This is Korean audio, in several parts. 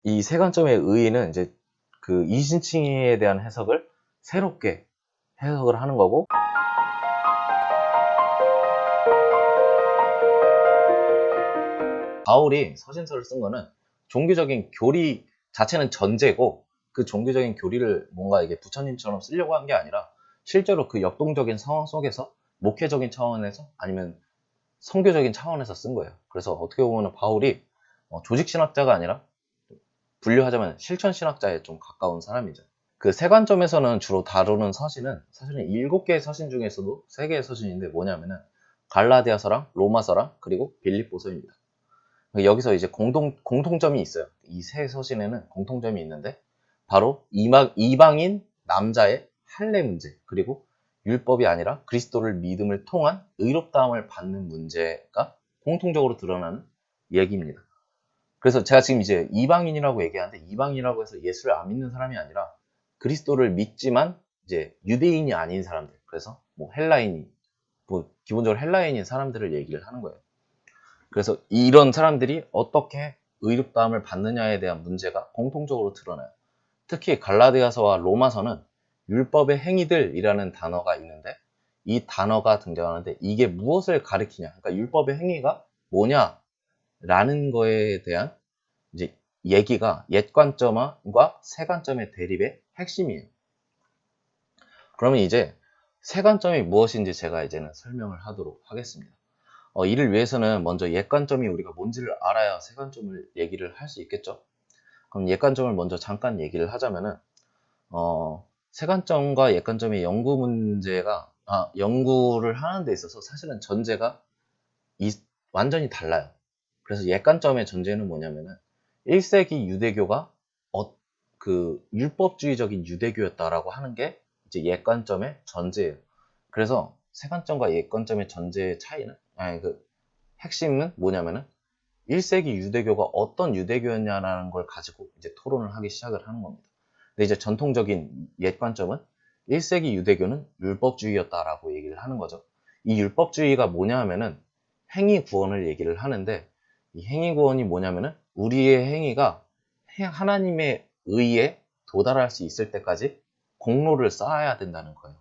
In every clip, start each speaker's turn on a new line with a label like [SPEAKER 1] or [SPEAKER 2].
[SPEAKER 1] 이 세 관점의 의의는 이제 그 이신칭의에 대한 해석을 새롭게 해석을 하는 거고, 바울이 서신서를 쓴 거는 종교적인 교리 자체는 전제고, 그 종교적인 교리를 뭔가 이게 부처님처럼 쓰려고 한 게 아니라 실제로 그 역동적인 상황 속에서 목회적인 차원에서 아니면 선교적인 차원에서 쓴 거예요. 그래서 어떻게 보면 바울이 조직신학자가 아니라 분류하자면 실천신학자에 좀 가까운 사람이죠. 그 세 관점에서는 주로 다루는 서신은 사실은 7개의 서신 중에서도 3개의 서신인데 뭐냐면은 갈라디아서랑 로마서랑 그리고 빌립보서입니다. 여기서 이제 공통점이 있어요. 이 세 서신에는 공통점이 있는데 바로 이방인 남자의 할례 문제, 그리고 율법이 아니라 그리스도를 믿음을 통한 의롭다함을 받는 문제가 공통적으로 드러나는 얘기입니다. 그래서 제가 지금 이제 이방인이라고 얘기하는데, 이방인이라고 해서 예수를 안 믿는 사람이 아니라 그리스도를 믿지만 이제 유대인이 아닌 사람들, 그래서 뭐 헬라인이, 뭐 기본적으로 헬라인인 사람들을 얘기를 하는 거예요. 그래서 이런 사람들이 어떻게 의롭다함을 받느냐에 대한 문제가 공통적으로 드러나요. 특히 갈라디아서와 로마서는 율법의 행위들이라는 단어가 있는데, 이 단어가 등장하는데 이게 무엇을 가리키냐, 그러니까 율법의 행위가 뭐냐라는 거에 대한 이제 얘기가 옛 관점과 새 관점의 대립의 핵심이에요. 그러면 이제 새 관점이 무엇인지 제가 이제는 설명을 하도록 하겠습니다. 이를 위해서는 먼저 옛 관점이 우리가 뭔지를 알아야 새 관점을 얘기를 할 수 있겠죠. 그럼 옛 관점을 먼저 잠깐 얘기를 하자면은, 새 관점과 옛 관점의 연구 문제가, 연구를 하는 데 있어서 사실은 전제가 완전히 달라요. 그래서 옛 관점의 전제는 뭐냐면은 1세기 유대교가 그 율법주의적인 유대교였다라고 하는 게 이제 옛 관점의 전제예요. 그래서 새 관점과 옛 관점의 전제의 차이는, 그 핵심은 뭐냐면은 1세기 유대교가 어떤 유대교였냐라는 걸 가지고 이제 토론을 하기 시작을 하는 겁니다. 근데 이제 전통적인 옛 관점은 1세기 유대교는 율법주의였다라고 얘기를 하는 거죠. 이 율법주의가 뭐냐 하면은 행위 구원을 얘기를 하는데, 이 행위 구원이 뭐냐면은 우리의 행위가 하나님의 의에 도달할 수 있을 때까지 공로를 쌓아야 된다는 거예요.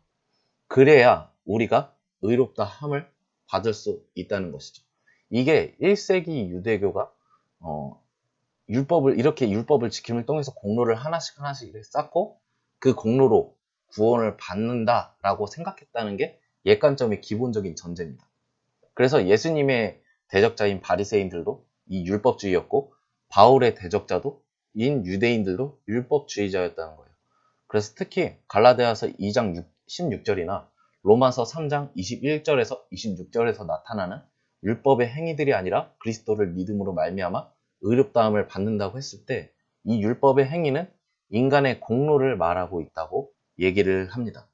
[SPEAKER 1] 그래야 우리가 의롭다 함을 받을 수 있다는 것이죠. 이게 1세기 유대교가 이렇게 율법을 지킴을 통해서 공로를 하나씩 하나씩 쌓고 그 공로로 구원을 받는다라고 생각했다는 게 옛 관점의 기본적인 전제입니다. 그래서 예수님의 대적자인 바리새인들도 이 율법주의였고, 바울의 대적자도 인 유대인들도 율법주의자였다는 거예요. 그래서 특히 갈라디아서 2장 16절이나 로마서 3장 21절에서 26절에서 나타나는 율법의 행위들이 아니라 그리스도를 믿음으로 말미암아 의롭다함을 받는다고 했을 때, 이 율법의 행위는 인간의 공로를 말하고 있다고 얘기를 합니다.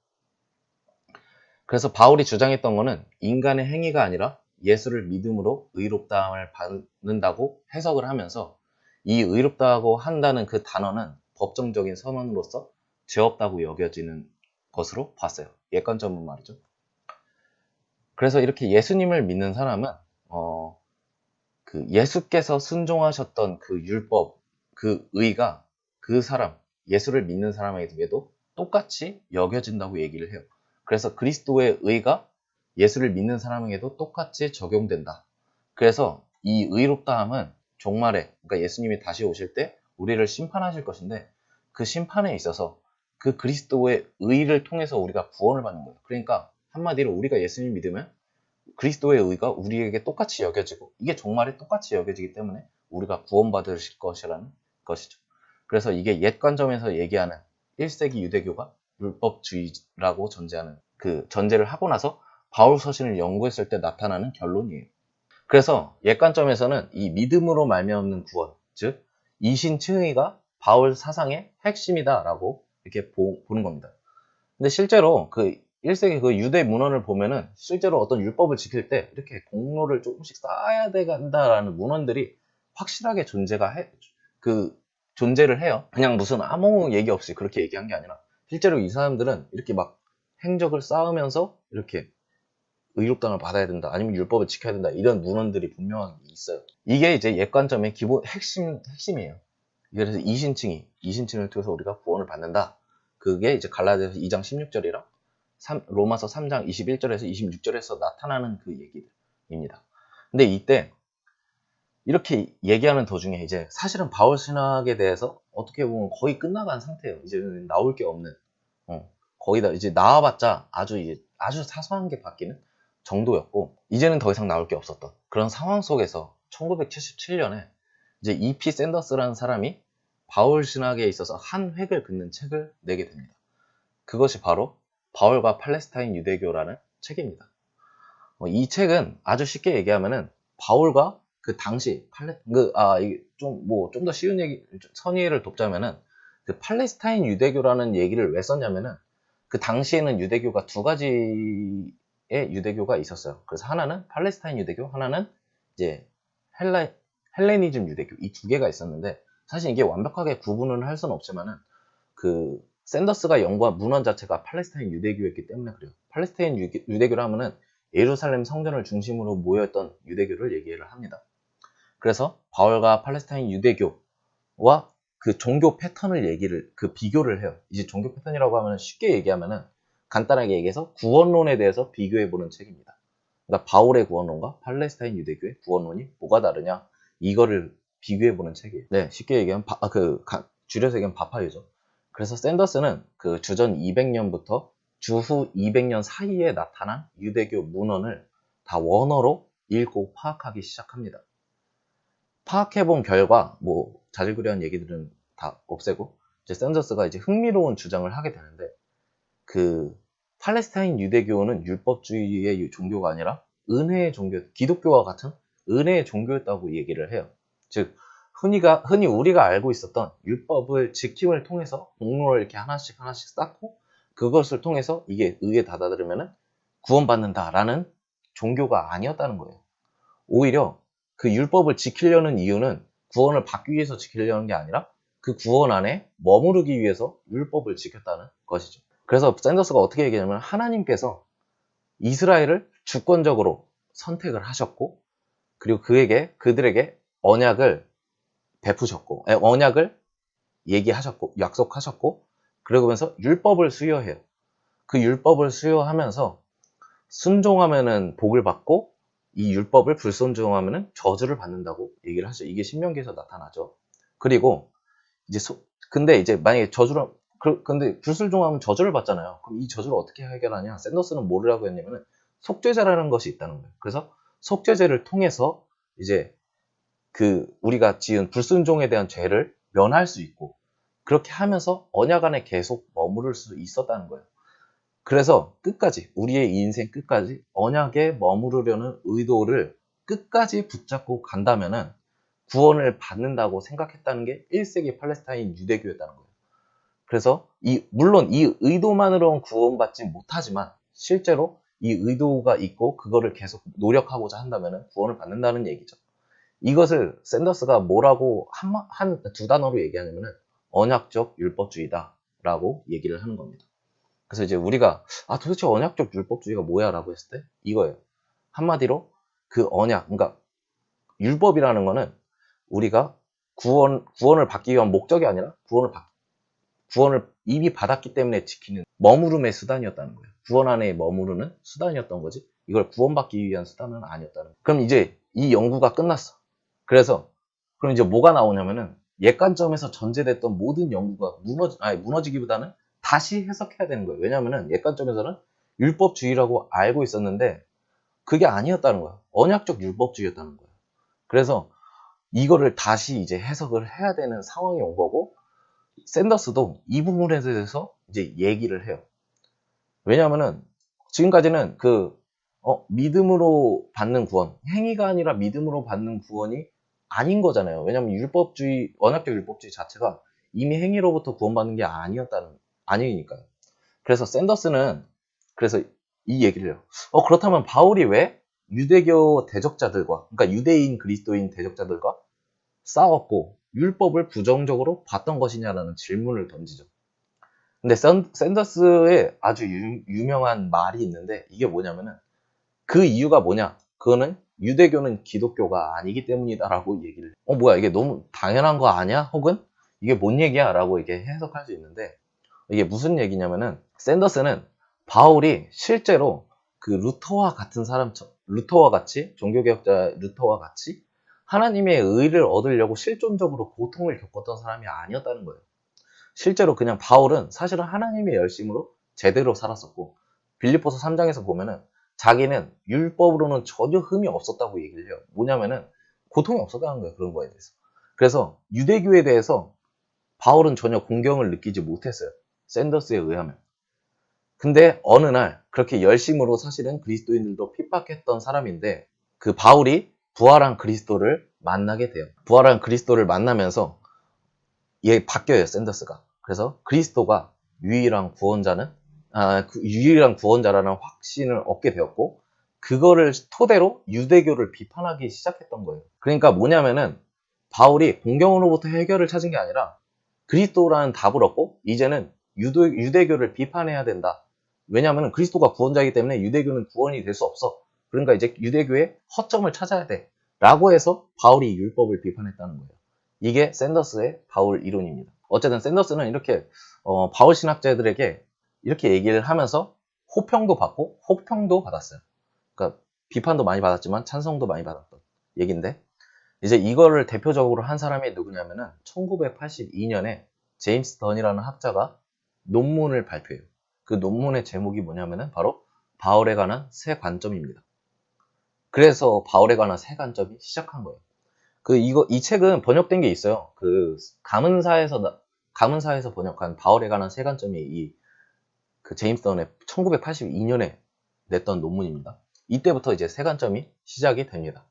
[SPEAKER 1] 그래서 바울이 주장했던 것은 인간의 행위가 아니라 예수를 믿음으로 의롭다함을 받는다고 해석을 하면서, 이 의롭다고 한다는 그 단어는 법정적인 선언으로서 죄 없다고 여겨지는 것으로 봤어요. 옛 관점은 말이죠. 그래서 이렇게 예수님을 믿는 사람은 그 예수께서 순종하셨던 그 율법, 그 의가 그 사람, 예수를 믿는 사람에게도 똑같이 여겨진다고 얘기를 해요. 그래서 그리스도의 의가 예수를 믿는 사람에게도 똑같이 적용된다. 그래서 이 의롭다함은 종말에, 그러니까 예수님이 다시 오실 때 우리를 심판하실 것인데, 그 심판에 있어서 그 그리스도의 의를 통해서 우리가 구원을 받는 거예요. 그러니까 한마디로 우리가 예수님 믿으면 그리스도의 의가 우리에게 똑같이 여겨지고, 이게 종말에 똑같이 여겨지기 때문에 우리가 구원받을 것이라는 것이죠. 그래서 이게 옛 관점에서 얘기하는 1세기 유대교가 율법주의라고 전제하는 그 전제를 하고 나서 바울 서신을 연구했을 때 나타나는 결론이에요. 그래서 옛 관점에서는 이 믿음으로 말미암는 구원, 즉 이신칭의가 바울 사상의 핵심이다라고 이렇게 보는 겁니다. 근데 실제로 그 1세기 그 유대 문헌을 보면은 실제로 어떤 율법을 지킬 때 이렇게 공로를 조금씩 쌓아야 된다라는 문헌들이 확실하게 존재를 해요. 그냥 무슨 아무 얘기 없이 그렇게 얘기한 게 아니라 실제로 이 사람들은 이렇게 막 행적을 쌓으면서 이렇게 의롭다함을 받아야 된다, 아니면 율법을 지켜야 된다, 이런 문헌들이 분명하게 있어요. 이게 이제 옛 관점의 기본 핵심이에요. 그래서 이신층을 통해서 우리가 구원을 받는다. 그게 이제 갈라디아서 2장 16절이랑 로마서 3장 21절에서 26절에서 나타나는 그 얘기들입니다. 근데 이때 이렇게 얘기하는 도중에 이제 사실은 바울 신학에 대해서 어떻게 보면 거의 끝나간 상태예요. 이제 나올 게 없는, 거의 다 이제 나와봤자 아주 사소한 게 바뀌는 정도였고, 이제는 더 이상 나올 게 없었던 그런 상황 속에서 1977년에 이제 E.P. 샌더스라는 사람이 바울 신학에 있어서 한 획을 긋는 책을 내게 됩니다. 그것이 바로 바울과 팔레스타인 유대교라는 책입니다. 이 책은 아주 쉽게 얘기하면은 바울과 그 당시 좀 더 쉬운 얘기, 선의를 돕자면은 그 팔레스타인 유대교라는 얘기를 왜 썼냐면은 그 당시에는 유대교가 두 가지의 유대교가 있었어요. 그래서 하나는 팔레스타인 유대교, 하나는 이제 헬레니즘 유대교, 이 두 개가 있었는데 사실 이게 완벽하게 구분을 할 수는 없지만은 그 샌더스가 연구한 문헌 자체가 팔레스타인 유대교였기 때문에 그래요. 팔레스타인 유대교를 하면은 예루살렘 성전을 중심으로 모였던 유대교를 얘기를 합니다. 그래서 바울과 팔레스타인 유대교와 그 종교 패턴을 비교를 해요. 이제 종교 패턴이라고 하면 쉽게 얘기하면은 간단하게 얘기해서 구원론에 대해서 비교해보는 책입니다. 그러니까 바울의 구원론과 팔레스타인 유대교의 구원론이 뭐가 다르냐, 이거를 비교해보는 책이에요. 네, 쉽게 얘기하면 줄여서 얘기하면 바파유죠. 그래서 샌더스는 그 주전 200년부터 주후 200년 사이에 나타난 유대교 문헌을 다 원어로 읽고 파악하기 시작합니다. 파악해본 결과 자질구레한 얘기들은 다 없애고 이제 샌더스가 이제 흥미로운 주장을 하게 되는데, 그 팔레스타인 유대교는 율법주의의 종교가 아니라 은혜의 종교, 기독교와 같은 은혜의 종교였다고 얘기를 해요. 즉 흔히 우리가 알고 있었던 율법을 지킴을 통해서 공로를 이렇게 하나씩 쌓고 그것을 통해서 이게 의에 다다들으면 구원받는다라는 종교가 아니었다는 거예요. 오히려 그 율법을 지키려는 이유는 구원을 받기 위해서 지키려는 게 아니라 그 구원 안에 머무르기 위해서 율법을 지켰다는 것이죠. 그래서 샌더스가 어떻게 얘기하냐면 하나님께서 이스라엘을 주권적으로 선택을 하셨고, 그리고 그들에게 언약을 베푸셨고, 언약을 얘기하셨고, 약속하셨고, 그러면서 율법을 수여해요. 그 율법을 수여하면서 순종하면은 복을 받고, 이 율법을 불순종하면은 저주를 받는다고 얘기를 하죠. 이게 신명기에서 나타나죠. 그리고 근데 이제 만약에 근데 불순종하면 저주를 받잖아요. 그럼 이 저주를 어떻게 해결하냐? 샌더스는 뭐라고 했냐면은 속죄제라는 것이 있다는 거예요. 그래서 속죄제를 통해서 이제 우리가 지은 불순종에 대한 죄를 면할 수 있고, 그렇게 하면서 언약 안에 계속 머무를 수 있었다는 거예요. 그래서 우리의 인생 끝까지 언약에 머무르려는 의도를 끝까지 붙잡고 간다면은 구원을 받는다고 생각했다는 게 1세기 팔레스타인 유대교였다는 거예요. 그래서 물론 이 의도만으로는 구원받지 못하지만 실제로 이 의도가 있고 그거를 계속 노력하고자 한다면은 구원을 받는다는 얘기죠. 이것을 샌더스가 뭐라고 두 단어로 얘기하냐면은 언약적 율법주의다라고 얘기를 하는 겁니다. 그래서 이제 우리가 도대체 언약적 율법주의가 뭐야 라고 했을 때 이거예요. 한마디로 그 언약, 그러니까 율법이라는 거는 우리가 구원을 받기 위한 목적이 아니라 구원을 이미 받았기 때문에 지키는 머무름의 수단이었다는 거예요. 구원 안에 머무르는 수단이었던 거지, 이걸 구원받기 위한 수단은 아니었다는 거예요. 그럼 이제 이 연구가 끝났어. 그럼 이제 뭐가 나오냐면은 옛 관점에서 전제됐던 모든 연구가 무너지기보다는 다시 해석해야 되는 거예요. 왜냐면은 옛 관점에서는 율법주의라고 알고 있었는데 그게 아니었다는 거예요. 언약적 율법주의였다는 거예요. 그래서 이거를 다시 이제 해석을 해야 되는 상황이 온 거고, 샌더스도 이 부분에 대해서 이제 얘기를 해요. 왜냐면은 지금까지는 믿음으로 받는 구원, 행위가 아니라 믿음으로 받는 구원이 아닌 거잖아요. 왜냐면 언약적 율법주의 자체가 이미 행위로부터 구원받는 게 아니니까요. 그래서 샌더스는 이 얘기를 해요. 그렇다면 바울이 왜 유대교 대적자들과, 그러니까 유대인 그리스도인 대적자들과 싸웠고 율법을 부정적으로 봤던 것이냐라는 질문을 던지죠. 근데 샌더스의 아주 유명한 말이 있는데 이게 뭐냐면은 그 이유가 뭐냐? 그거는 유대교는 기독교가 아니기 때문이다라고 얘기를 해요. 뭐야 이게 너무 당연한 거 아니야? 혹은 이게 뭔 얘기야? 라고 이게 해석할 수 있는데, 이게 무슨 얘기냐면은, 샌더스는 바울이 실제로 그 루터와 같은 사람처럼, 루터와 같이, 종교개혁자 루터와 같이 하나님의 의를 얻으려고 실존적으로 고통을 겪었던 사람이 아니었다는 거예요. 실제로 그냥 바울은 사실은 하나님의 열심으로 제대로 살았었고, 빌립보서 3장에서 보면은 자기는 율법으로는 전혀 흠이 없었다고 얘기를 해요. 뭐냐면은 고통이 없었다는 거예요. 그런 거에 대해서. 그래서 유대교에 대해서 바울은 전혀 공경을 느끼지 못했어요. 샌더스에 의하면. 근데 어느 날 그렇게 열심으로 사실은 그리스도인들도 핍박했던 사람인데, 그 바울이 부활한 그리스도를 만나게 돼요. 부활한 그리스도를 만나면서 얘 바뀌어요, 샌더스가. 그래서 그리스도가 유일한 구원자라는 확신을 얻게 되었고, 그거를 토대로 유대교를 비판하기 시작했던 거예요. 그러니까 뭐냐면은 바울이 공경으로부터 해결을 찾은 게 아니라 그리스도라는 답을 얻고 이제는 유대교를 비판해야 된다. 왜냐하면 그리스도가 구원자이기 때문에 유대교는 구원이 될 수 없어. 그러니까 이제 유대교의 허점을 찾아야 돼. 라고 해서 바울이 율법을 비판했다는 거예요. 이게 샌더스의 바울 이론입니다. 어쨌든 샌더스는 이렇게 바울 신학자들에게 이렇게 얘기를 하면서 호평도 받고 혹평도 받았어요. 그러니까 비판도 많이 받았지만 찬성도 많이 받았던 얘기인데, 이제 이거를 대표적으로 한 사람이 누구냐면은 1982년에 제임스 던이라는 학자가 논문을 발표해요. 그 논문의 제목이 뭐냐면은 바로 바울에 관한 새 관점입니다. 그래서 바울에 관한 새 관점이 시작한 거예요. 이 책은 번역된 게 있어요. 그 가문사에서 번역한 바울에 관한 새 관점이 그 제임스 던의 1982년에 냈던 논문입니다. 이때부터 이제 새 관점이 시작이 됩니다.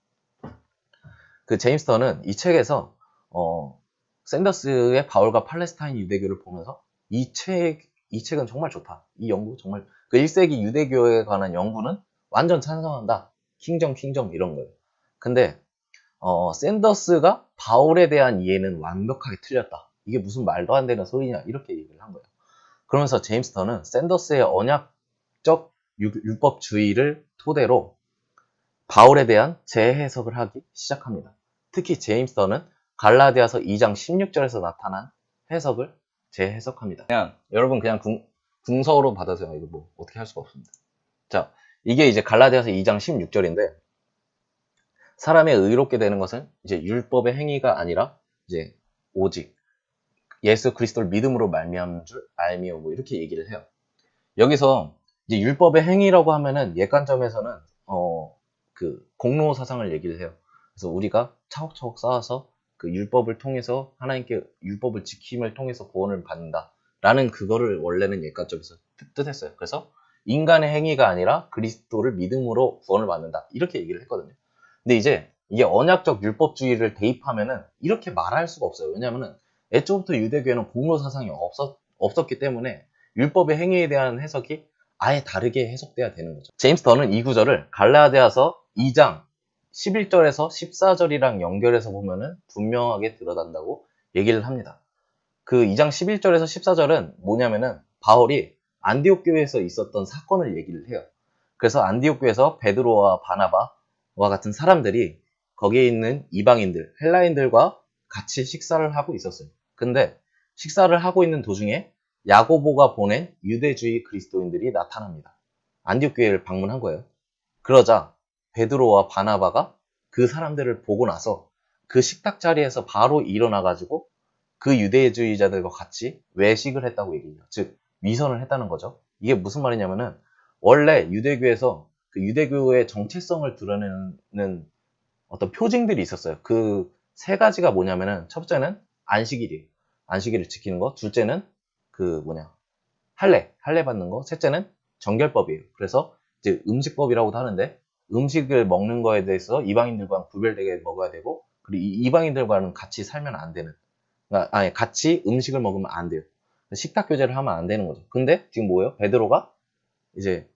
[SPEAKER 1] 그 제임스 던은 이 책에서 샌더스의 바울과 팔레스타인 유대교를 보면서 이 책은 정말 좋다. 이 연구 정말 그 1세기 유대교에 관한 연구는 완전 찬성한다. 킹정 이런 거예요. 근데 샌더스가 바울에 대한 이해는 완벽하게 틀렸다. 이게 무슨 말도 안 되는 소리냐 이렇게 얘기를 한 거예요. 그러면서 제임스 던은 샌더스의 언약적 율법주의를 토대로 바울에 대한 재해석을 하기 시작합니다. 특히 제임스 던은 갈라디아서 2장 16절에서 나타난 해석을 재해석합니다. 여러분 그냥 궁서로 받아서요. 이거 뭐 어떻게 할 수가 없습니다. 자, 이게 이제 갈라디아서 2장 16절인데, 사람이 의롭게 되는 것은 이제 율법의 행위가 아니라 이제 오직 예수 그리스도를 믿음으로 말미암은 줄 알미요, 뭐 이렇게 얘기를 해요. 여기서 이제 율법의 행위라고 하면은 옛 관점에서는 그 공로 사상을 얘기를 해요. 그래서 우리가 차곡차곡 쌓아서 그 율법을 통해서 하나님께 율법을 지킴을 통해서 구원을 받는다라는 그거를 원래는 옛 관점에서 뜻했어요. 그래서 인간의 행위가 아니라 그리스도를 믿음으로 구원을 받는다 이렇게 얘기를 했거든요. 근데 이제 이게 언약적 율법주의를 대입하면은 이렇게 말할 수가 없어요. 왜냐면은 애초부터 유대교에는 공로 사상이 없었기 때문에 율법의 행위에 대한 해석이 아예 다르게 해석돼야 되는 거죠. 제임스 던은 이 구절을 갈라디아서 2장 11절에서 14절이랑 연결해서 보면은 분명하게 드러난다고 얘기를 합니다. 그 2장 11절에서 14절은 뭐냐면은 바울이 안디옥 교회에서 있었던 사건을 얘기를 해요. 그래서 안디옥 교회에서 베드로와 바나바와 같은 사람들이 거기에 있는 이방인들, 헬라인들과 같이 식사를 하고 있었어요. 근데 식사를 하고 있는 도중에 야고보가 보낸 유대주의 그리스도인들이 나타납니다. 안디옥 교회를 방문한 거예요. 그러자 베드로와 바나바가 그 사람들을 보고 나서 그 식탁 자리에서 바로 일어나가지고 그 유대주의자들과 같이 외식을 했다고 얘기해요. 즉 위선을 했다는 거죠. 이게 무슨 말이냐면은 원래 유대교에서 그 유대교의 정체성을 드러내는 어떤 표징들이 있었어요. 그 세 가지가 뭐냐면은 첫 번째는 안식일이에요. 안식일을 지키는 거. 둘째는 할례 받는 거. 셋째는 정결법이에요. 그래서 이제 음식법이라고도 하는데 음식을 먹는 거에 대해서 이방인들과 구별되게 먹어야 되고, 그리고 이방인들과는 같이 살면 안 되는, 그러니까 아니 같이 음식을 먹으면 안 돼요. 식탁 교제를 하면 안 되는 거죠. 근데 지금 뭐예요? 베드로가 이제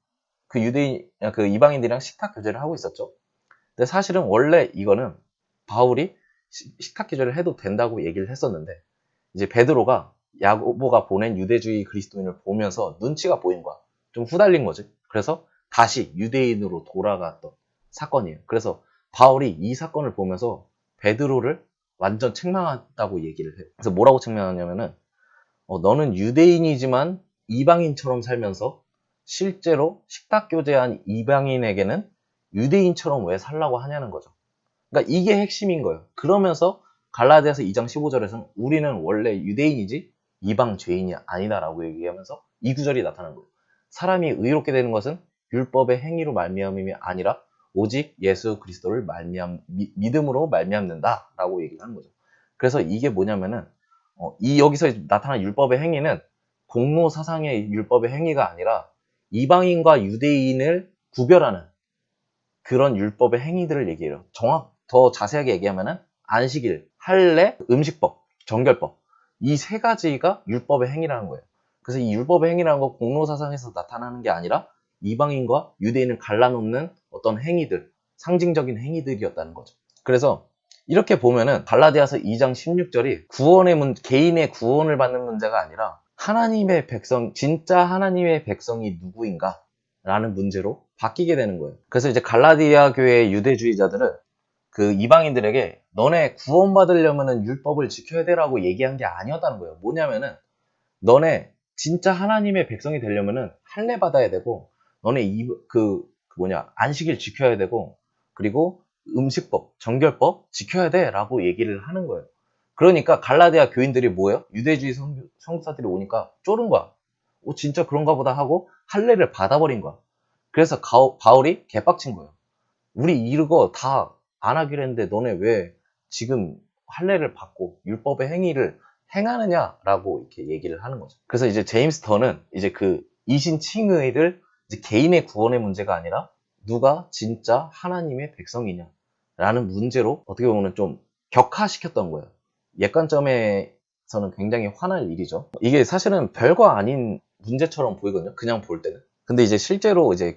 [SPEAKER 1] 그 이방인들이랑 식탁 교제를 하고 있었죠. 근데 사실은 원래 이거는 바울이 식탁 교제를 해도 된다고 얘기를 했었는데, 이제 베드로가 야고보가 보낸 유대주의 그리스도인을 보면서 눈치가 보인 거야. 좀 후달린 거지. 그래서 다시 유대인으로 돌아갔던 사건이에요. 그래서 바울이 이 사건을 보면서 베드로를 완전 책망한다고 얘기를 해요. 그래서 뭐라고 책망하냐면은 너는 유대인이지만 이방인처럼 살면서 실제로 식탁 교제한 이방인에게는 유대인처럼 왜 살라고 하냐는 거죠. 그러니까 이게 핵심인 거예요. 그러면서 갈라디아서 2장 15절에서는 우리는 원래 유대인이지 이방 죄인이 아니다라고 얘기하면서 이 구절이 나타난 거예요. 사람이 의롭게 되는 것은 율법의 행위로 말미암음이 아니라 오직 예수 그리스도를 믿음으로 말미암는다라고 얘기를 하는 거죠. 그래서 이게 뭐냐면은 이 여기서 나타난 율법의 행위는 공로 사상의 율법의 행위가 아니라 이방인과 유대인을 구별하는 그런 율법의 행위들을 얘기해요. 더 자세하게 얘기하면은 안식일, 할례, 음식법, 정결법 이 세 가지가 율법의 행위라는 거예요. 그래서 이 율법의 행위라는 거 공로 사상에서 나타나는 게 아니라 이방인과 유대인을 갈라놓는 어떤 행위들, 상징적인 행위들이었다는 거죠. 그래서 이렇게 보면은 갈라디아서 2장 16절이 개인의 구원을 받는 문제가 아니라 하나님의 백성, 진짜 하나님의 백성이 누구인가? 라는 문제로 바뀌게 되는 거예요. 그래서 이제 갈라디아 교회의 유대주의자들은 그 이방인들에게 너네 구원받으려면은 율법을 지켜야 되라고 얘기한 게 아니었다는 거예요. 뭐냐면은 너네 진짜 하나님의 백성이 되려면은 할례 받아야 되고 너네 안식일 지켜야 되고 그리고 음식법, 정결법 지켜야 돼라고 얘기를 하는 거예요. 그러니까 갈라디아 교인들이 뭐예요? 유대주의 선교사들이 오니까 쫄은 거야. 진짜 그런가 보다 하고 할례를 받아버린 거야. 그래서 바울이 개빡친 거예요. 우리 이거 다 안 하기로 했는데 너네 왜 지금 할례를 받고 율법의 행위를 행하느냐라고 이렇게 얘기를 하는 거죠. 그래서 이제 제임스 던은 이제 그 이신칭의를 이제 개인의 구원의 문제가 아니라 누가 진짜 하나님의 백성이냐라는 문제로 어떻게 보면 좀 격화시켰던 거예요. 옛 관점에서는 굉장히 화날 일이죠. 이게 사실은 별거 아닌 문제처럼 보이거든요. 그냥 볼 때는. 근데 이제 실제로 이제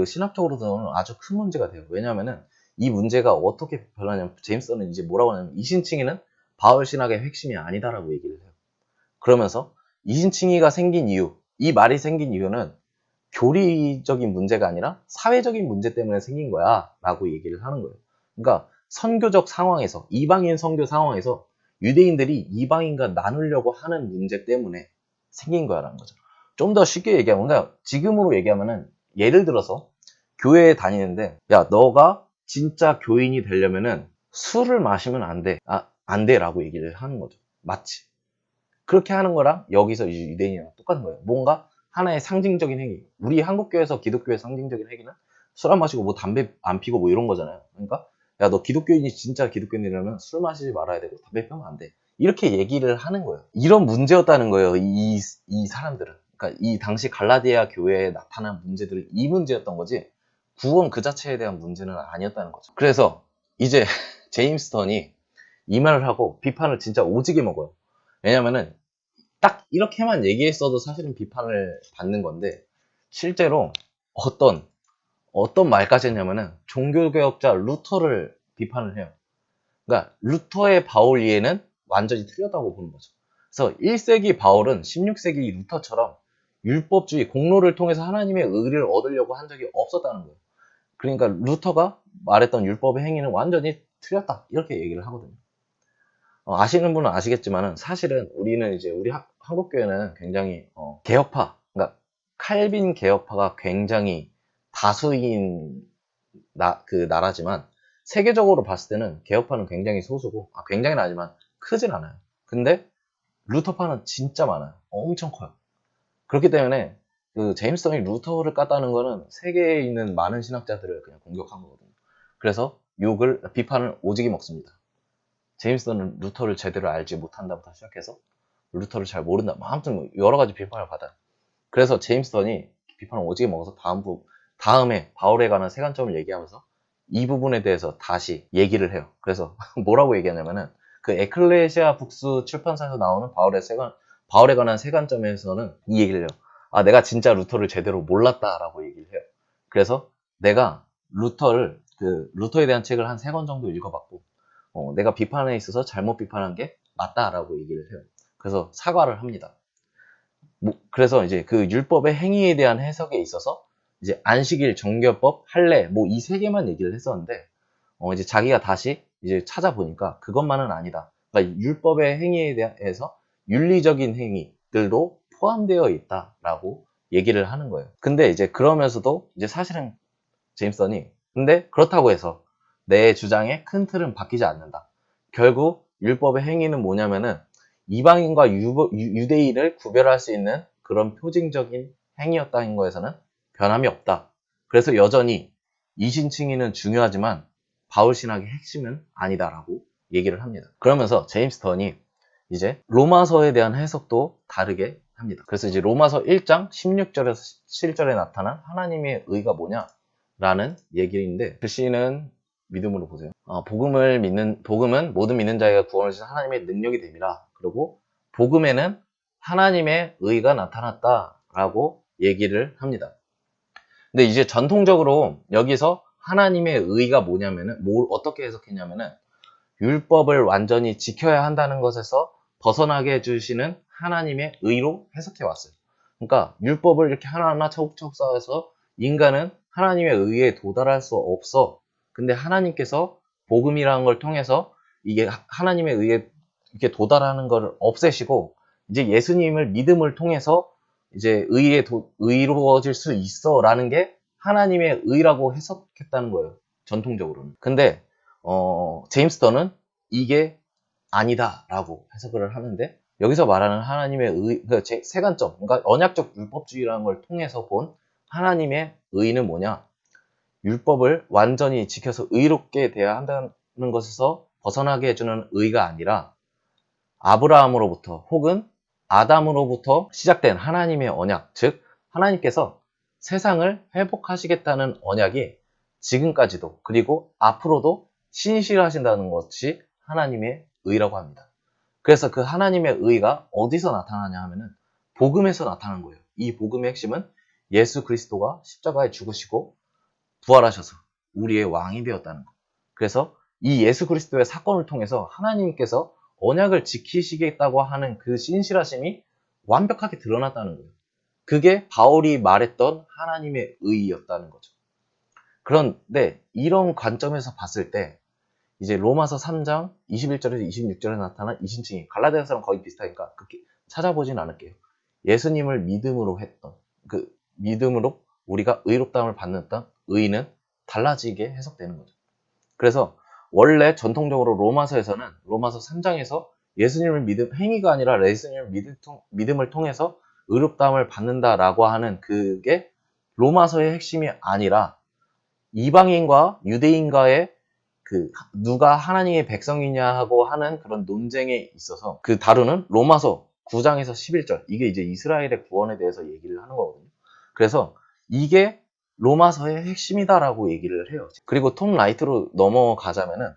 [SPEAKER 1] 신학적으로는 아주 큰 문제가 돼요. 왜냐면은 이 문제가 어떻게 변하냐면 제임스는 이제 뭐라고 하냐면 이신칭의는 바울 신학의 핵심이 아니다라고 얘기를 해요. 그러면서 이신칭의가 생긴 이유, 이 말이 생긴 이유는 교리적인 문제가 아니라 사회적인 문제 때문에 생긴 거야 라고 얘기를 하는 거예요. 그러니까 선교적 상황에서, 이방인 선교 상황에서 유대인들이 이방인과 나누려고 하는 문제 때문에 생긴 거야라는 거죠. 좀 더 쉽게 얘기하면, 그러니까 지금으로 얘기하면은 예를 들어서 교회에 다니는데 야 너가 진짜 교인이 되려면은 술을 마시면 안 돼. 안 돼라고 얘기를 하는 거죠. 마치 그렇게 하는 거랑 여기서 이제 유대인이랑 똑같은 거예요. 뭔가 하나의 상징적인 행위. 우리 한국교회에서 기독교의 상징적인 행위는 술 안 마시고 뭐 담배 안 피고 뭐 이런 거잖아요. 그러니까 야 너 기독교인이 진짜 기독교인이라면 술 마시지 말아야 되고 담배 피우면 안 돼. 이렇게 얘기를 하는 거예요. 이런 문제였다는 거예요. 이 사람들은. 그러니까 이 당시 갈라디아 교회에 나타난 문제들은 이 문제였던 거지 구원 그 자체에 대한 문제는 아니었다는 거죠. 그래서 이제 제임스 던이 이 말을 하고 비판을 진짜 오지게 먹어요. 왜냐면은 딱 이렇게만 얘기했어도 사실은 비판을 받는 건데 실제로 어떤 말까지 했냐면은 종교개혁자 루터를 비판을 해요. 그러니까 루터의 바울 이해는 완전히 틀렸다고 보는 거죠. 그래서 1세기 바울은 16세기 루터처럼 율법주의, 공로를 통해서 하나님의 의를 얻으려고 한 적이 없었다는 거예요. 그러니까 루터가 말했던 율법의 행위는 완전히 틀렸다 이렇게 얘기를 하거든요. 아시는 분은 아시겠지만은 사실은 우리는 이제 우리 한국교회는 굉장히 개혁파, 그러니까 칼빈 개혁파가 굉장히 다수인 나라지만 세계적으로 봤을 때는 개혁파는 굉장히 소수고 굉장히는 아니지만 크진 않아요. 근데 루터파는 진짜 많아요. 엄청 커요. 그렇기 때문에 그 제임스 던이 루터를 깠다는 거는 세계에 있는 많은 신학자들을 그냥 공격한 거거든요. 그래서 비판을 오지게 먹습니다. 제임스 던은 루터를 제대로 알지 못한다부터 시작해서 루터를 잘 모른다. 아무튼 여러 가지 비판을 받아요. 그래서 제임스 던이 비판을 오지게 먹어서 다음에 바울에 관한 세 관점을 얘기하면서 이 부분에 대해서 다시 얘기를 해요. 그래서 뭐라고 얘기하냐면은 그 에클레시아 북스 출판사에서 나오는 바울에 관한 세 관점에서는 이 얘기를 해요. 내가 진짜 루터를 제대로 몰랐다라고 얘기를 해요. 그래서 내가 루터에 대한 책을 한 3권 정도 읽어봤고 내가 비판에 있어서 잘못 비판한 게 맞다라고 얘기를 해요. 그래서 사과를 합니다. 그래서 이제 그 율법의 행위에 대한 해석에 있어서 이제 안식일, 정결법, 할례 이 3개만 얘기를 했었는데 이제 자기가 다시 이제 찾아보니까 그것만은 아니다. 그러니까 율법의 행위에 대해서 윤리적인 행위들도 포함되어 있다라고 얘기를 하는 거예요. 근데 이제 그러면서도 이제 사실은 제임스턴이 근데 그렇다고 해서 내 주장의 큰 틀은 바뀌지 않는다. 결국 율법의 행위는 뭐냐면은 이방인과 유대인을 구별할 수 있는 그런 표징적인 행위였다는 거에서는 변함이 없다. 그래서 여전히 이신칭의는 중요하지만 바울 신학의 핵심은 아니다라고 얘기를 합니다. 그러면서 제임스 턴이 이제 로마서에 대한 해석도 다르게 합니다. 그래서 이제 로마서 1장 16절에서 17절에 나타난 하나님의 의가 뭐냐? 라는 얘기인데 글씨는 믿음으로 보세요. 복음은 모든 믿는 자에게 구원을 주신 하나님의 능력이 됨이라. 그리고 복음에는 하나님의 의가 나타났다라고 얘기를 합니다. 근데 이제 전통적으로 여기서 하나님의 의가 뭐냐면은 뭘 어떻게 해석했냐면은 율법을 완전히 지켜야 한다는 것에서 벗어나게 해주시는 하나님의 의로 해석해 왔어요. 그러니까 율법을 이렇게 하나하나 차곡차곡 쌓아서 인간은 하나님의 의에 도달할 수 없어. 근데 하나님께서 복음이라는 걸 통해서 이게 하나님의 의에 이렇게 도달하는 걸 없애시고 이제 예수님을 믿음을 통해서 이제 의로워질 수 있어라는 게 하나님의 의라고 해석했다는 거예요. 전통적으로는. 근데 제임스 턴은 이게 아니다라고 해석을 하는데 여기서 말하는 하나님의 의, 그 세 관점, 그러니까 언약적 율법주의라는 걸 통해서 본 하나님의 의는 뭐냐? 율법을 완전히 지켜서 의롭게 돼야 한다는 것에서 벗어나게 해주는 의가 아니라 아브라함으로부터 혹은 아담으로부터 시작된 하나님의 언약, 즉 하나님께서 세상을 회복하시겠다는 언약이 지금까지도 그리고 앞으로도 신실하신다는 것이 하나님의 의라고 합니다. 그래서 그 하나님의 의가 어디서 나타나냐 하면은 복음에서 나타나는 거예요. 이 복음의 핵심은 예수 그리스도가 십자가에 죽으시고 부활하셔서 우리의 왕이 되었다는 것. 그래서 이 예수 그리스도의 사건을 통해서 하나님께서 언약을 지키시겠다고 하는 그 신실하심이 완벽하게 드러났다는 거예요. 그게 바울이 말했던 하나님의 의였다는 거죠. 그런데 이런 관점에서 봤을 때 이제 로마서 3장 21절에서 26절에 나타난 이신칭의 갈라디아서랑 거의 비슷하니까 그렇게 찾아보진 않을게요. 예수님을 믿음으로 했던 그 믿음으로 우리가 의롭다함을 받는다는 의는 달라지게 해석되는 거죠. 그래서 원래 전통적으로 로마서에서는 로마서 3장에서 예수님을 행위가 아니라 예수님을 믿음을 통해서 의롭다함을 받는다라고 하는 그게 로마서의 핵심이 아니라 이방인과 유대인과의 그 누가 하나님의 백성이냐 하고 하는 그런 논쟁에 있어서 그 다루는 로마서 9장에서 11절 이게 이제 이스라엘의 구원에 대해서 얘기를 하는 거거든요. 그래서 이게 로마서의 핵심이다라고 얘기를 해요. 그리고 톰 라이트로 넘어가자면은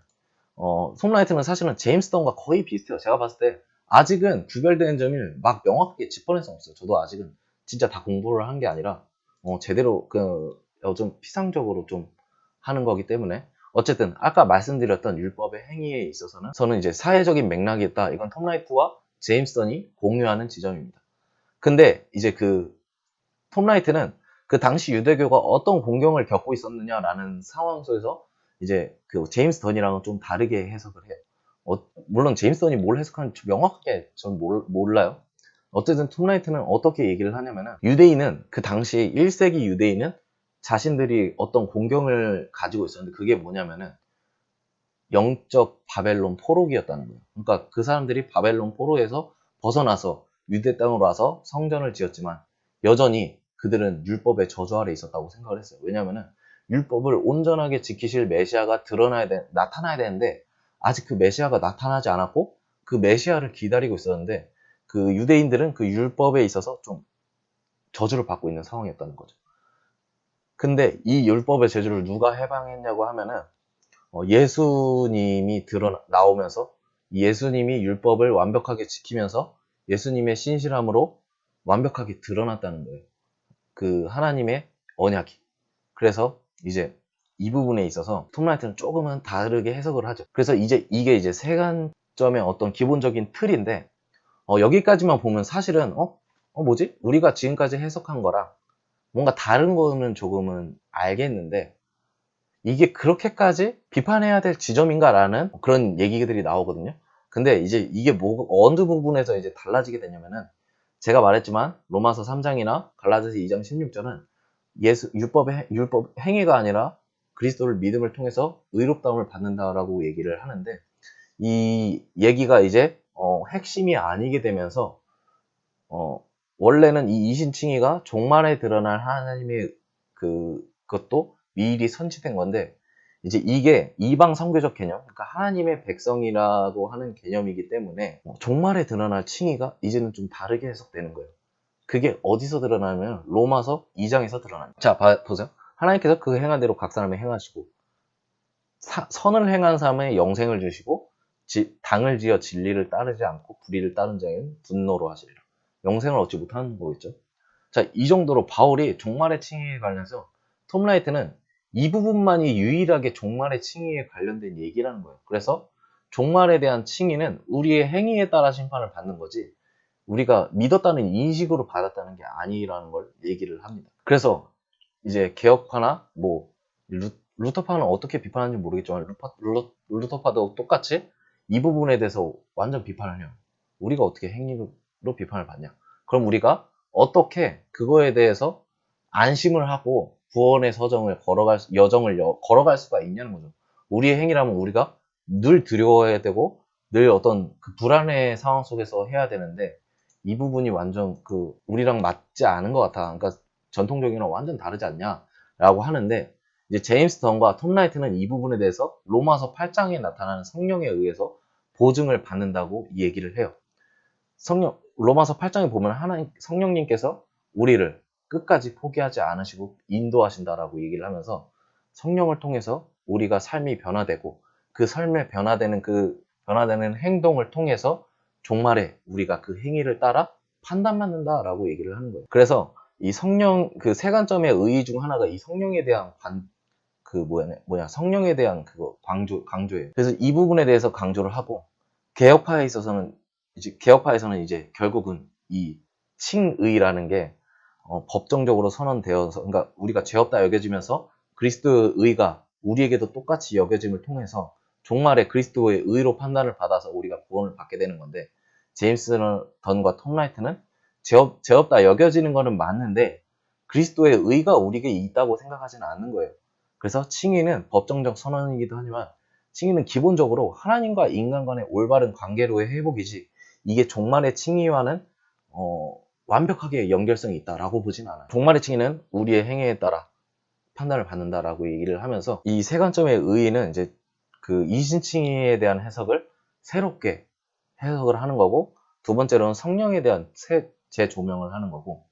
[SPEAKER 1] 톰 라이트는 사실은 제임스 턴과 거의 비슷해요. 제가 봤을 때 아직은 구별되는 점이 막 명확하게 짚어낼 수 없어요. 저도 아직은 진짜 다 공부를 한 게 아니라 제대로 좀 피상적으로 좀 하는 거기 때문에 어쨌든 아까 말씀드렸던 율법의 행위에 있어서는 저는 이제 사회적인 맥락이 있다. 이건 톰 라이트와 제임스 턴이 공유하는 지점입니다. 근데 이제 톰 라이트는 그 당시 유대교가 어떤 공경을 겪고 있었느냐라는 상황 속에서 이제 제임스 턴이랑은 좀 다르게 해석을 해요. 물론 제임스 턴이 뭘 해석하는지 명확하게 전 몰라요. 어쨌든 톰 라이트는 어떻게 얘기를 하냐면은 유대인은 그 당시 1세기 유대인은 자신들이 어떤 공경을 가지고 있었는데 그게 뭐냐면은 영적 바벨론 포로기였다는 거예요. 그러니까 그 사람들이 바벨론 포로에서 벗어나서 유대 땅으로 와서 성전을 지었지만 여전히 그들은 율법의 저주 아래 있었다고 생각을 했어요. 왜냐면은 율법을 온전하게 지키실 메시아가 나타나야 되는데 아직 그 메시아가 나타나지 않았고 그 메시아를 기다리고 있었는데 그 유대인들은 그 율법에 있어서 좀 저주를 받고 있는 상황이었다는 거죠. 근데 이 율법의 저주를 누가 해방했냐고 하면은 예수님이 나오면서 예수님이 율법을 완벽하게 지키면서 예수님의 신실함으로 완벽하게 드러났다는 거예요. 그 하나님의 언약이. 그래서 이제 이 부분에 있어서 톰 라이트는 조금은 다르게 해석을 하죠. 그래서 이게 이제 세 관점의 어떤 기본적인 틀인데 여기까지만 보면 사실은 뭐지? 우리가 지금까지 해석한 거랑 뭔가 다른 거는 조금은 알겠는데 이게 그렇게까지 비판해야 될 지점인가라는 그런 얘기들이 나오거든요. 근데 이제 이게 어느 부분에서 이제 달라지게 되냐면은, 제가 말했지만 로마서 3장이나 갈라디아서 2장 16절은 율법 행위가 아니라 그리스도를 믿음을 통해서 의롭다움을 받는다라고 얘기를 하는데, 이 얘기가 이제 핵심이 아니게 되면서 원래는 이 이신칭의가 종말에 드러날 하나님의 그것도 미리 선치된 건데, 이제 이게 이방 선교적 개념, 그러니까 하나님의 백성이라고 하는 개념이기 때문에 종말에 드러날 칭의가 이제는 좀 다르게 해석되는 거예요. 그게 어디서 드러나면 로마서 2장에서 드러납니다. 자, 보세요. 하나님께서 그 행한 대로 각 사람에 행하시고, 선을 행한 사람의 영생을 주시고, 당을 지어 진리를 따르지 않고 불의를 따른 자에는 분노로 하시리라. 영생을 얻지 못하는 거겠죠. 자, 이 정도로 바울이 종말의 칭의에 관련해서, 톰 라이트는 이 부분만이 유일하게 종말의 칭의에 관련된 얘기라는 거예요. 그래서 종말에 대한 칭의는 우리의 행위에 따라 심판을 받는 거지, 우리가 믿었다는 인식으로 받았다는 게 아니라는 걸 얘기를 합니다. 그래서 이제 개혁파나 루터파는 어떻게 비판하는지 모르겠지만, 루터파도 똑같이 이 부분에 대해서 완전 비판을 해요. 우리가 어떻게 행위로 비판을 받냐? 그럼 우리가 어떻게 그거에 대해서 안심을 하고 구원의 여정을 걸어갈 수가 있냐는 거죠. 우리의 행위라면 우리가 늘 두려워해야 되고, 늘 어떤 그 불안의 상황 속에서 해야 되는데, 이 부분이 완전 우리랑 맞지 않은 것 같아. 그러니까 전통적이랑 완전 다르지 않냐라고 하는데, 이제 제임스 던과 톰 라이트는 이 부분에 대해서 로마서 8장에 나타나는 성령에 의해서 보증을 받는다고 이 얘기를 해요. 로마서 8장에 보면 성령님께서 우리를 끝까지 포기하지 않으시고 인도하신다라고 얘기를 하면서, 성령을 통해서 우리가 삶이 변화되고, 그 삶에 변화되는 행동을 통해서 종말에 우리가 그 행위를 따라 판단받는다라고 얘기를 하는 거예요. 그래서 이 세 관점의 의의 중 하나가 이 성령에 대한 성령에 대한 강조예요. 그래서 이 부분에 대해서 강조를 하고, 개혁파에서는 이제 결국은 이 칭의라는 게 법정적으로 선언되어서, 그러니까 우리가 죄 없다 여겨지면서 그리스도의 의가 우리에게도 똑같이 여겨짐을 통해서 종말에 그리스도의 의로 판단을 받아서 우리가 구원을 받게 되는 건데, 제임스 던과 톰 라이트는 죄 없다 여겨지는 거는 맞는데 그리스도의 의가 우리에게 있다고 생각하지는 않는 거예요. 그래서 칭의는 법정적 선언이기도 하지만, 칭의는 기본적으로 하나님과 인간 간의 올바른 관계로의 회복이지, 이게 종말의 칭의와는 완벽하게 연결성이 있다라고 보진 않아요. 종말의 칭의는 우리의 행위에 따라 판단을 받는다라고 얘기를 하면서, 이 세 관점의 의의는 이제 그 이신칭의에 대한 해석을 새롭게 해석을 하는 거고, 두 번째로는 성령에 대한 재조명을 하는 거고,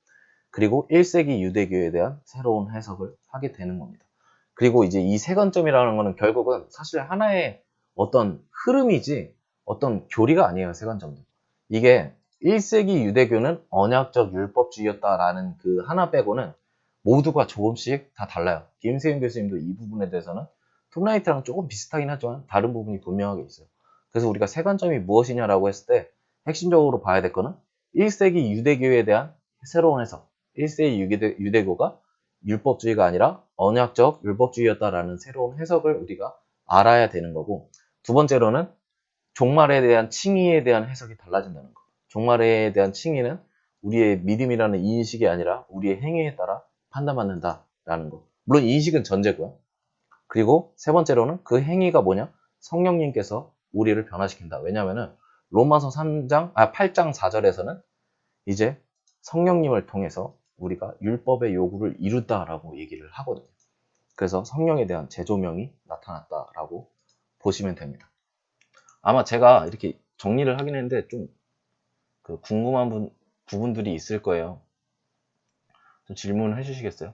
[SPEAKER 1] 그리고 1세기 유대교에 대한 새로운 해석을 하게 되는 겁니다. 그리고 이제 이 세 관점이라는 거는 결국은 사실 하나의 어떤 흐름이지 어떤 교리가 아니에요. 세 관점도. 이게 1세기 유대교는 언약적 율법주의였다라는 그 하나 빼고는 모두가 조금씩 다 달라요. 김세윤 교수님도 이 부분에 대해서는 톰 라이트랑 조금 비슷하긴 하지만 다른 부분이 분명하게 있어요. 그래서 우리가 세 관점이 무엇이냐라고 했을 때 핵심적으로 봐야 될 거는 1세기 유대교에 대한 새로운 해석, 1세기 유대교가 율법주의가 아니라 언약적 율법주의였다라는 새로운 해석을 우리가 알아야 되는 거고, 두 번째로는 종말에 대한 칭의에 대한 해석이 달라진다는 거. 종말에 대한 칭의는 우리의 믿음이라는 인식이 아니라 우리의 행위에 따라 판단받는다라는 거. 물론 인식은 전제고요. 그리고 세 번째로는 그 행위가 뭐냐? 성령님께서 우리를 변화시킨다. 왜냐면은 로마서 8장 4절에서는 이제 성령님을 통해서 우리가 율법의 요구를 이룬다라고 얘기를 하거든요. 그래서 성령에 대한 재조명이 나타났다라고 보시면 됩니다. 아마 제가 이렇게 정리를 하긴 했는데 좀 궁금한 부분들이 있을 거예요. 좀 질문을 해주시겠어요?